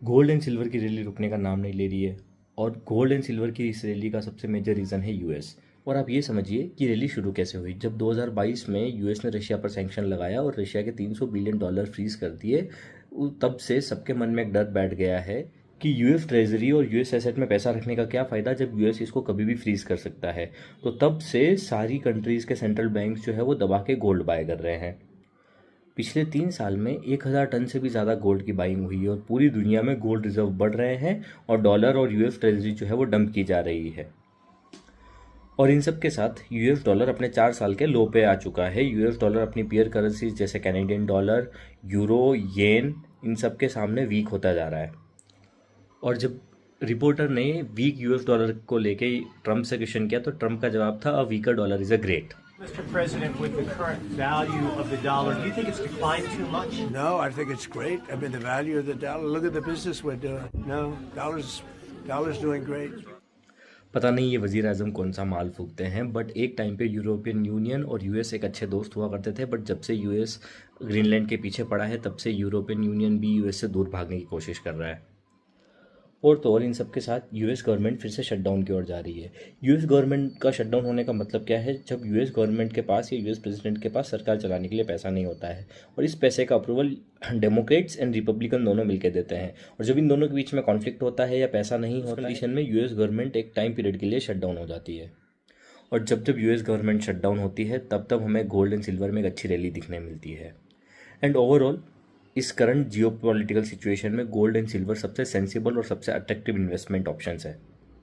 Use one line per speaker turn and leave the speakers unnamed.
Gold and silver की rally रुकने का नाम नहीं ले रही है। और गोल्ड एंड सिल्वर की इस रैली का सबसे मेजर रीज़न है यूएस। और आप ये समझिए कि रैली शुरू कैसे हुई। जब 2022 में यूएस ने रशिया पर सैंक्शन लगाया और रशिया के $300 बिलियन फ्रीज कर दिए, तब से सबके मन में एक डर बैठ गया है कि यूएस ट्रेजरी और यूएस एसेट में पैसा रखने का क्या फ़ायदा जब यूएस इसको कभी भी फ्रीज कर सकता है। तो तब से सारी कंट्रीज़ के सेंट्रल बैंक जो है वो दबा के गोल्ड बाय कर रहे हैं। पिछले 3 साल में 1,000 टन से भी ज़्यादा गोल्ड की बाइंग हुई है और पूरी दुनिया में गोल्ड रिजर्व बढ़ रहे हैं और डॉलर और यूएस ट्रेजरी जो है वो डंप की जा रही है। और इन सब के साथ यूएस डॉलर अपने 4 साल के लो पे आ चुका है। यूएस डॉलर अपनी पियर करेंसीज जैसे कैनेडियन डॉलर, यूरो, येन, इन सब के सामने वीक होता जा रहा है। और जब रिपोर्टर ने वीक यूएस डॉलर को लेके ट्रम्प से क्वेश्चन किया तो ट्रम्प का जवाब था, a weaker dollar is a great.
Mr. President, with the current value of the dollar, do you think it's declined too much?
No, I think it's great. I mean, the value of the dollar. Look at the business we're doing. No, dollar's doing great.
पता नहीं ये वज़ीर आज़म कौन सा माल फूकते हैं, but एक time पे European union और यूएस एक अच्छे दोस्त हुआ करते थे। बट जब से यूएस ग्रीनलैंड के पीछे पड़ा है तब से यूरोपियन यूनियन भी यूएस से दूर भागने की कोशिश कर रहा है। और तो और इन सब के साथ यूएस गवर्नमेंट फिर से शटडाउन की ओर जा रही है। यूएस गवर्नमेंट का शटडाउन होने का मतलब क्या है? जब यूएस गवर्नमेंट के पास या यूएस प्रेसिडेंट के पास सरकार चलाने के लिए पैसा नहीं होता है और इस पैसे का अप्रूवल डेमोक्रेट्स एंड रिपब्लिकन दोनों मिलकर देते हैं। और जब इन दोनों के बीच में कॉन्फ्लिक्ट होता है या पैसा नहीं होता, कंडीशन में यूएस गवर्नमेंट एक टाइम पीरियड के लिए शटडाउन हो जाती है। और जब जब यूएस गवर्नमेंट शटडाउन होती है तब तब हमें गोल्ड एंड सिल्वर में एक अच्छी रैली दिखने मिलती है। एंड ओवरऑल इस करंट जियोपॉलिटिकल सिचुएशन में गोल्ड एंड सिल्वर सबसे सेंसिबल और सबसे अट्रैक्टिव इन्वेस्टमेंट ऑप्शंस है।